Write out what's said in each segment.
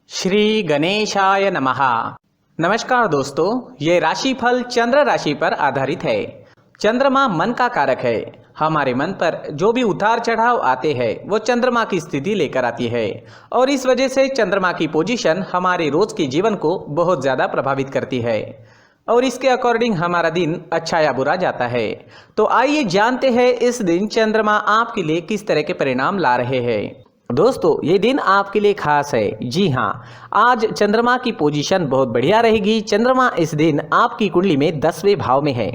श्री गणेशाय नमः। नमस्कार दोस्तों, ये राशिफल चंद्र राशि पर आधारित है। चंद्रमा मन का कारक है। हमारे मन पर जो भी उतार चढ़ाव आते हैं वो चंद्रमा की स्थिति लेकर आती है और इस वजह से चंद्रमा की पोजीशन हमारे रोज के जीवन को बहुत ज़्यादा प्रभावित करती है और इसके अकॉर्डिंग हमारा दिन अच्छा या बुरा जाता है। तो आइए जानते हैं इस दिन चंद्रमा आपके लिए किस तरह के परिणाम ला रहे हैं। दोस्तों, ये दिन आपके लिए खास है। जी हाँ, आज चंद्रमा की पोजीशन बहुत बढ़िया रहेगी। चंद्रमा इस दिन आपकी कुंडली में 10वें भाव में है।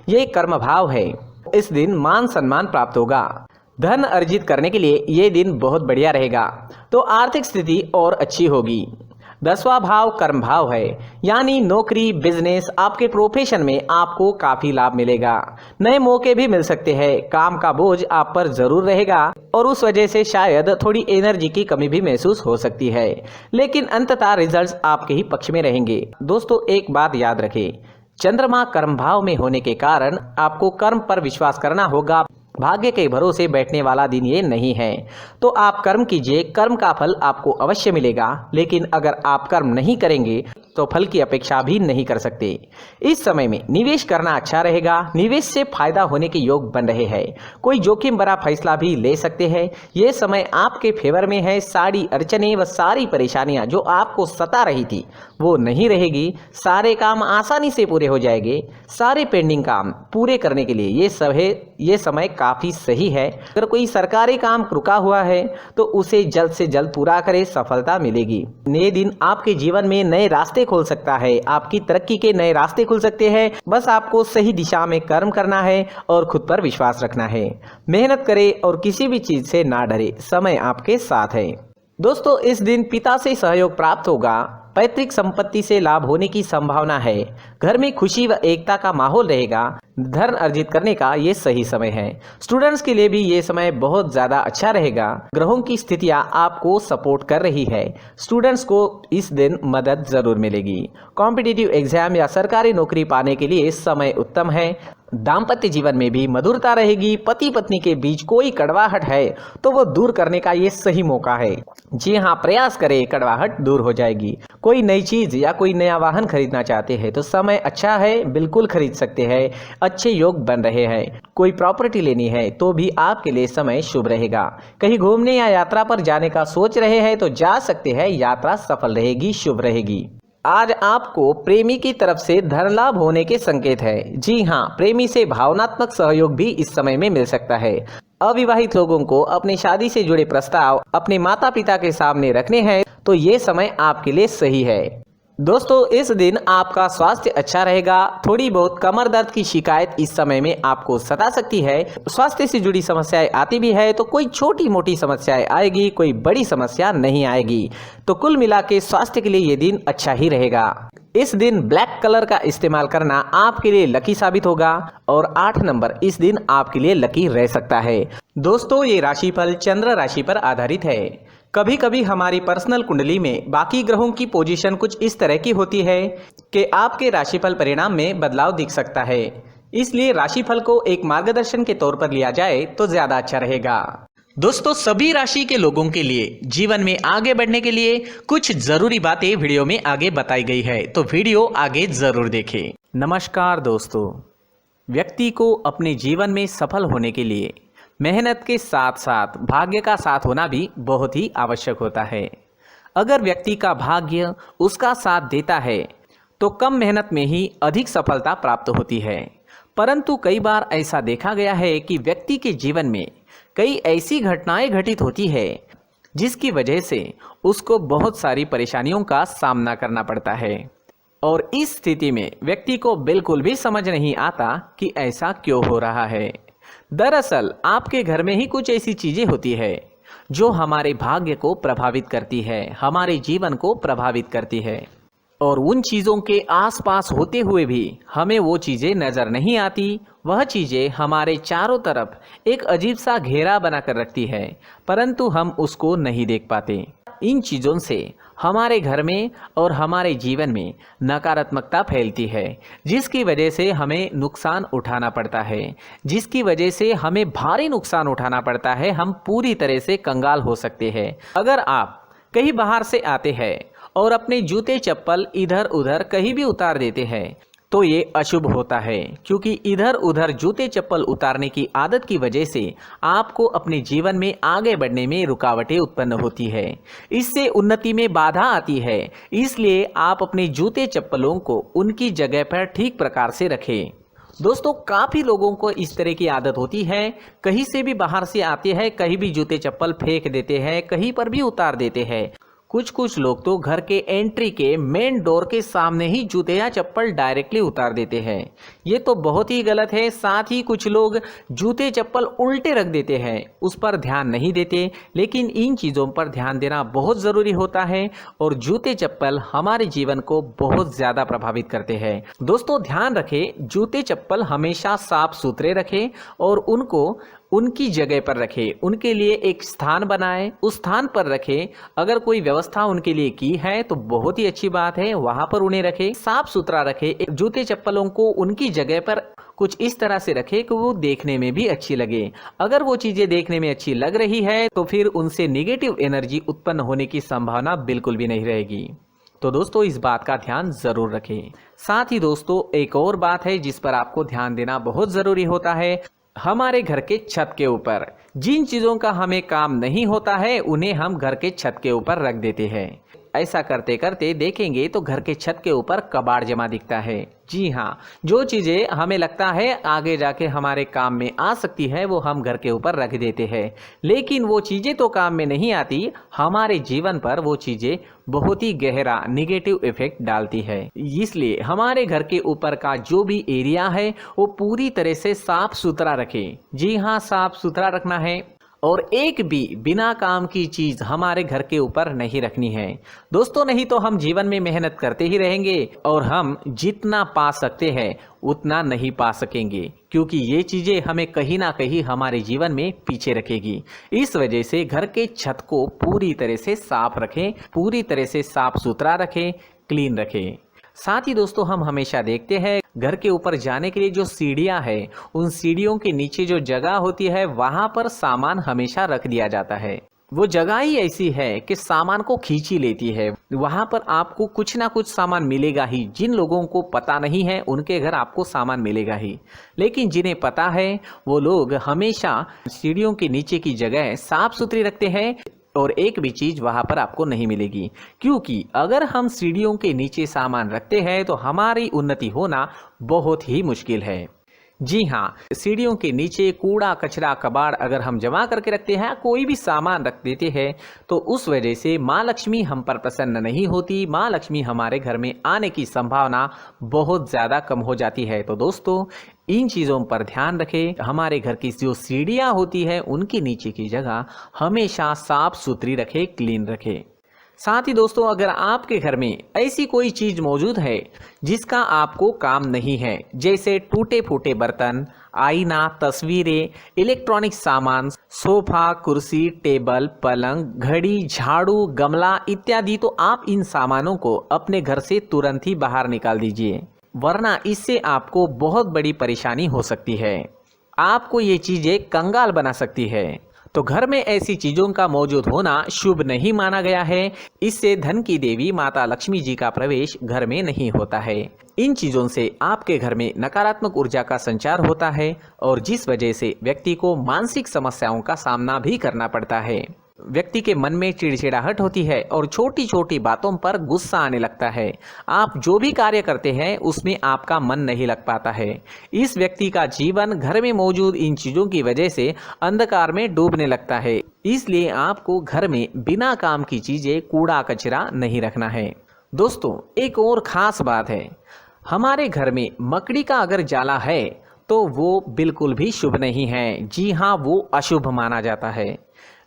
ये कर्म भाव है। इस दिन मान सम्मान प्राप्त होगा। धन अर्जित करने के लिए ये दिन बहुत बढ़िया रहेगा। तो आर्थिक स्थिति और अच्छी होगी। 10वां भाव कर्म भाव है, यानी नौकरी, बिजनेस, आपके प्रोफेशन में आपको काफी लाभ मिलेगा। नए मौके भी मिल सकते हैं। काम का बोझ आप पर जरूर रहेगा और उस वजह से शायद थोड़ी एनर्जी की कमी भी महसूस हो सकती है, लेकिन अंततः रिजल्ट्स आपके ही पक्ष में रहेंगे। दोस्तों, एक बात याद रखें, चंद्रमा कर्म भाव में होने के कारण आपको कर्म पर विश्वास करना होगा। भाग्य के भरोसे बैठने वाला दिन ये नहीं है। तो आप कर्म कीजिए, कर्म का फल आपको अवश्य मिलेगा, लेकिन अगर आप कर्म नहीं करेंगे तो फल की अपेक्षा भी नहीं कर सकते। इस समय में निवेश करना अच्छा रहेगा। निवेश से फायदा होने के योग बन रहे हैं। कोई जोखिम भरा फैसला भी ले सकते हैं। ये समय आपके फेवर में है। सारी अड़चने व सारी परेशानियां जो आपको सता रही थी वो नहीं रहेगी। सारे काम आसानी से पूरे हो जाएंगे। सारे पेंडिंग काम पूरे करने के लिए ये समय काफी सही है। अगर कोई सरकारी काम रुका हुआ है तो उसे जल्द से जल्द पूरा करें, सफलता मिलेगी। नए दिन आपके जीवन में नए रास्ते खोल सकता है। आपकी तरक्की के नए रास्ते खुल सकते हैं। बस आपको सही दिशा में कर्म करना है और खुद पर विश्वास रखना है। मेहनत करें और किसी भी चीज से ना डरे। समय आपके साथ है। दोस्तों, इस दिन पिता से सहयोग प्राप्त होगा। पैतृक संपत्ति से लाभ होने की संभावना है। घर में खुशी व एकता का माहौल रहेगा। धन अर्जित करने का ये सही समय है। स्टूडेंट्स के लिए भी ये समय बहुत ज़्यादा अच्छा रहेगा। ग्रहों की स्थितियां आपको सपोर्ट कर रही है। स्टूडेंट्स को इस दिन मदद जरूर मिलेगी। कॉम्पिटिटिव एग्जाम या सरकारी नौकरी पाने के लिए समय उत्तम है। दाम्पत्य जीवन में भी मधुरता रहेगी। पति पत्नी के बीच कोई कड़वाहट है तो वो दूर करने का ये सही मौका है। जी हाँ, प्रयास करें, कड़वाहट दूर हो जाएगी। कोई नई चीज या कोई नया वाहन खरीदना चाहते हैं तो समय अच्छा है, बिल्कुल खरीद सकते हैं। अच्छे योग बन रहे हैं। कोई प्रॉपर्टी लेनी है तो भी आपके लिए समय शुभ रहेगा। कहीं घूमने या यात्रा पर जाने का सोच रहे हैं तो जा सकते हैं। यात्रा सफल रहेगी, शुभ रहेगी। आज आपको प्रेमी की तरफ से धन लाभ होने के संकेत है। जी हाँ, प्रेमी से भावनात्मक सहयोग भी इस समय में मिल सकता है। अविवाहित लोगों को अपनी शादी से जुड़े प्रस्ताव अपने माता पिता के सामने रखने हैं तो ये समय आपके लिए सही है। दोस्तों, इस दिन आपका स्वास्थ्य अच्छा रहेगा। थोड़ी बहुत कमर दर्द की शिकायत इस समय में आपको सता सकती है। स्वास्थ्य से जुड़ी समस्याएं आती भी है तो कोई छोटी मोटी समस्याएं आएगी, कोई बड़ी समस्या नहीं आएगी। तो कुल मिला के स्वास्थ्य के लिए ये दिन अच्छा ही रहेगा। इस दिन ब्लैक कलर का इस्तेमाल करना आपके लिए लकी साबित होगा और 8 नंबर इस दिन आपके लिए लकी रह सकता है। दोस्तों, ये राशिफल चंद्र राशि पर आधारित है। कभी कभी हमारी पर्सनल कुंडली में बाकी ग्रहों की पोजीशन कुछ इस तरह की होती है कि आपके राशिफल परिणाम में बदलाव दिख सकता है। इसलिए राशिफल को एक मार्गदर्शन के तौर पर लिया जाए तो ज्यादा अच्छा रहेगा। दोस्तों, सभी राशि के लोगों के लिए जीवन में आगे बढ़ने के लिए कुछ जरूरी बातें वीडियो में आगे बताई गई है, तो वीडियो आगे जरूर देखें। नमस्कार दोस्तों, व्यक्ति को अपने जीवन में सफल होने के लिए मेहनत के साथ साथ भाग्य का साथ होना भी बहुत ही आवश्यक होता है। अगर व्यक्ति का भाग्य उसका साथ देता है तो कम मेहनत में ही अधिक सफलता प्राप्त होती है। परंतु कई बार ऐसा देखा गया है कि व्यक्ति के जीवन में कई ऐसी घटनाएं घटित होती है जिसकी वजह से उसको बहुत सारी परेशानियों का सामना करना पड़ता है और इस स्थिति में व्यक्ति को बिल्कुल भी समझ नहीं आता कि ऐसा क्यों हो रहा है। दरअसल आपके घर में ही कुछ ऐसी चीजें होती है जो हमारे भाग्य को प्रभावित करती है, हमारे जीवन को प्रभावित करती है और उन चीज़ों के आसपास होते हुए भी हमें वो चीज़ें नज़र नहीं आती। वह चीज़ें हमारे चारों तरफ एक अजीब सा घेरा बनाकर रखती है, परंतु हम उसको नहीं देख पाते। इन चीज़ों से हमारे घर में और हमारे जीवन में नकारात्मकता फैलती है, जिसकी वजह से हमें नुकसान उठाना पड़ता है, जिसकी वजह से हमें भारी नुकसान उठाना पड़ता है। हम पूरी तरह से कंगाल हो सकते हैं। अगर आप कहीं बाहर से आते हैं और अपने जूते चप्पल इधर उधर कहीं भी उतार देते हैं तो ये अशुभ होता है, क्योंकि इधर उधर जूते चप्पल उतारने की आदत की वजह से आपको अपने जीवन में आगे बढ़ने में रुकावटें उत्पन्न होती है। इससे उन्नति में बाधा आती है। इसलिए आप अपने जूते चप्पलों को उनकी जगह पर ठीक प्रकार से रखें। दोस्तों, काफ़ी लोगों को इस तरह की आदत होती है, कहीं से भी बाहर से आते हैं कहीं भी जूते चप्पल फेंक देते हैं, कहीं पर भी उतार देते हैं। कुछ लोग तो घर के एंट्री के मेन डोर के सामने ही जूते या चप्पल डायरेक्टली उतार देते हैं। ये तो बहुत ही गलत है। साथ ही कुछ लोग जूते चप्पल उल्टे रख देते हैं, उस पर ध्यान नहीं देते। लेकिन इन चीज़ों पर ध्यान देना बहुत ज़रूरी होता है और जूते चप्पल हमारे जीवन को बहुत ज़्यादा प्रभावित करते हैं। दोस्तों, ध्यान रखें, जूते चप्पल हमेशा साफ सुथरे रखें और उनको उनकी जगह पर रखें। उनके लिए एक स्थान बनाएं, उस स्थान पर रखें। अगर कोई व्यवस्था उनके लिए की है तो बहुत ही अच्छी बात है, वहां पर उन्हें रखें, साफ सुथरा रखें। जूते चप्पलों को उनकी जगह पर कुछ इस तरह से रखें कि वो देखने में भी अच्छी लगे। अगर वो चीजें देखने में अच्छी लग रही है तो फिर उनसे निगेटिव एनर्जी उत्पन्न होने की संभावना बिल्कुल भी नहीं रहेगी। तो दोस्तों, इस बात का ध्यान जरूर रखें। साथ ही दोस्तों, एक और बात है जिस पर आपको ध्यान देना बहुत जरूरी होता है। हमारे घर के छत के ऊपर जिन चीज़ों का हमें काम नहीं होता है उन्हें हम घर के छत के ऊपर रख देते हैं। ऐसा करते करते देखेंगे तो घर के छत के ऊपर कबाड़ जमा दिखता है। जी हाँ, जो चीज़ें हमें लगता है आगे जाके हमारे काम में आ सकती है वो हम घर के ऊपर रख देते हैं, लेकिन वो चीज़ें तो काम में नहीं आती, हमारे जीवन पर वो चीज़ें बहुत ही गहरा निगेटिव इफेक्ट डालती है। इसलिए हमारे घर के ऊपर का जो भी एरिया है वो पूरी तरह से साफ सुथरा रखें। जी हाँ, साफ सुथरा रखना है और एक भी बिना काम की चीज हमारे घर के ऊपर नहीं रखनी है। दोस्तों, नहीं तो हम जीवन में मेहनत करते ही रहेंगे और हम जितना पा सकते हैं उतना नहीं पा सकेंगे, क्योंकि ये चीजें हमें कहीं ना कहीं हमारे जीवन में पीछे रखेगी। इस वजह से घर के छत को पूरी तरह से साफ रखें, पूरी तरह से साफ सुथरा रखें, क्लीन रखें। साथ ही दोस्तों, हम हमेशा देखते हैं घर के ऊपर जाने के लिए जो सीढ़ियां हैं, उन सीढ़ियों के नीचे जो जगह होती है वहां पर सामान हमेशा रख दिया जाता है। वो जगह ही ऐसी है कि सामान को खींच ही लेती है। वहां पर आपको कुछ ना कुछ सामान मिलेगा ही। जिन लोगों को पता नहीं है उनके घर आपको सामान मिलेगा ही, लेकिन जिन्हें पता है वो लोग हमेशा सीढ़ियों के नीचे की जगह साफ सुथरी रखते हैं और एक भी चीज वहां पर आपको नहीं मिलेगी, क्योंकि अगर हम सीढ़ियों के नीचे सामान रखते हैं तो हमारी उन्नति होना बहुत ही मुश्किल है। जी हाँ, सीढ़ियों के नीचे कूड़ा कचरा कबाड़ अगर हम जमा करके रखते हैं, कोई भी सामान रख देते हैं, तो उस वजह से माँ लक्ष्मी हम पर प्रसन्न नहीं होती। माँ लक्ष्मी हमारे घर में आने की संभावना बहुत ज़्यादा कम हो जाती है। तो दोस्तों, इन चीज़ों पर ध्यान रखें। हमारे घर की जो सीढ़ियाँ होती है उनकी नीचे की जगह हमेशा साफ सुथरी रखें, क्लीन रखें। साथ ही दोस्तों, अगर आपके घर में ऐसी कोई चीज मौजूद है जिसका आपको काम नहीं है, जैसे टूटे फूटे बर्तन, आईना, तस्वीरें, इलेक्ट्रॉनिक सामान, सोफा, कुर्सी, टेबल, पलंग, घड़ी, झाड़ू, गमला इत्यादि, तो आप इन सामानों को अपने घर से तुरंत ही बाहर निकाल दीजिए, वरना इससे आपको बहुत बड़ी परेशानी हो सकती है। आपको ये चीजें कंगाल बना सकती है। तो घर में ऐसी चीजों का मौजूद होना शुभ नहीं माना गया है। इससे धन की देवी माता लक्ष्मी जी का प्रवेश घर में नहीं होता है। इन चीजों से आपके घर में नकारात्मक ऊर्जा का संचार होता है और जिस वजह से व्यक्ति को मानसिक समस्याओं का सामना भी करना पड़ता है। व्यक्ति के मन में चिड़चिड़ाहट होती है और छोटी छोटी बातों पर गुस्सा आने लगता है। आप जो भी कार्य करते हैं उसमें आपका मन नहीं लग पाता है। इस व्यक्ति का जीवन घर में मौजूद इन चीजों की वजह से अंधकार में डूबने लगता है। इसलिए आपको घर में बिना काम की चीजें, कूड़ा कचरा नहीं रखना है। दोस्तों, एक और खास बात है, हमारे घर में मकड़ी का अगर जाला है तो वो बिल्कुल भी शुभ नहीं है। जी हाँ, वो अशुभ माना जाता है।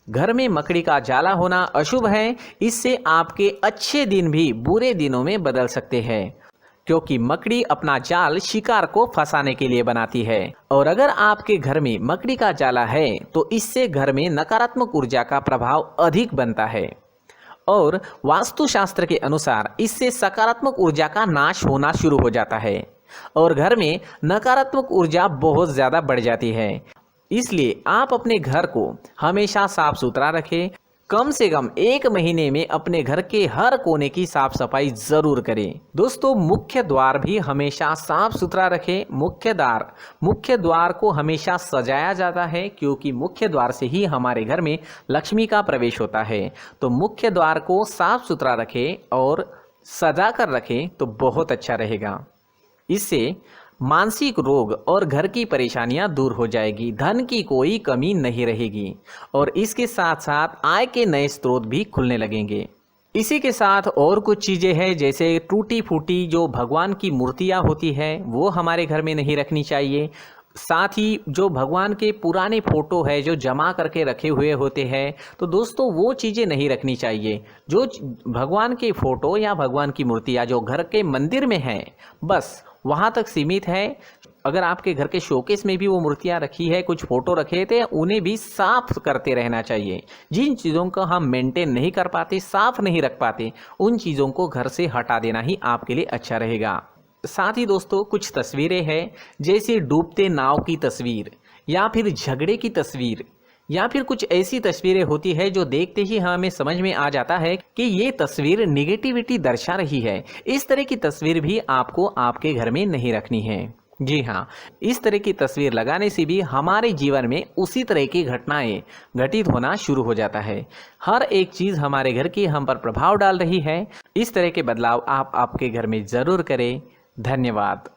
घर में मकड़ी का जाला होना अशुभ है। इससे आपके अच्छे दिन भी बुरे दिनों में बदल सकते हैं, क्योंकि मकड़ी अपना जाल शिकार को फंसाने के लिए बनाती है। और अगर आपके घर में मकड़ी का जाला है तो इससे घर में नकारात्मक ऊर्जा का प्रभाव अधिक बनता है और वास्तुशास्त्र के अनुसार इससे सकारात्मक ऊर्जा का नाश होना शुरू हो जाता है और घर में नकारात्मक ऊर्जा बहुत ज़्यादा बढ़ जाती है। इसलिए आप अपने घर को हमेशा साफ सुथरा रखें, कम से कम 1 महीने में अपने घर के हर कोने की साफ सफाई जरूर करें। दोस्तों, मुख्य द्वार भी हमेशा साफ सुथरा रखें। मुख्य द्वार को हमेशा सजाया जाता है, क्योंकि मुख्य द्वार से ही हमारे घर में लक्ष्मी का प्रवेश होता है। तो मुख्य द्वार को साफ सुथरा रखें और सजा कर रखें तो बहुत अच्छा रहेगा। इससे मानसिक रोग और घर की परेशानियां दूर हो जाएगी, धन की कोई कमी नहीं रहेगी और इसके साथ साथ आय के नए स्रोत भी खुलने लगेंगे। इसी के साथ और कुछ चीज़ें हैं, जैसे टूटी फूटी जो भगवान की मूर्तियां होती है वो हमारे घर में नहीं रखनी चाहिए। साथ ही जो भगवान के पुराने फोटो है जो जमा करके रखे हुए होते हैं, तो दोस्तों वो चीज़ें नहीं रखनी चाहिए। जो भगवान के फोटो या भगवान की मूर्तियाँ जो घर के मंदिर में हैं, बस वहाँ तक सीमित है। अगर आपके घर के शोकेस में भी वो मूर्तियाँ रखी है, कुछ फोटो रखे थे, उन्हें भी साफ करते रहना चाहिए। जिन चीज़ों को हम मेंटेन नहीं कर पाते, साफ नहीं रख पाते, उन चीज़ों को घर से हटा देना ही आपके लिए अच्छा रहेगा। साथ ही दोस्तों, कुछ तस्वीरें हैं, जैसे डूबते नाव की तस्वीर या फिर झगड़े की तस्वीर या फिर कुछ ऐसी तस्वीरें होती है जो देखते ही हमें समझ में आ जाता है कि ये तस्वीर निगेटिविटी दर्शा रही है। इस तरह की तस्वीर भी आपको आपके घर में नहीं रखनी है। जी हाँ, इस तरह की तस्वीर लगाने से भी हमारे जीवन में उसी तरह की घटनाएं घटित होना शुरू हो जाता है। हर एक चीज़ हमारे घर की हम पर प्रभाव डाल रही है। इस तरह के बदलाव आप आपके घर में ज़रूर करें। धन्यवाद।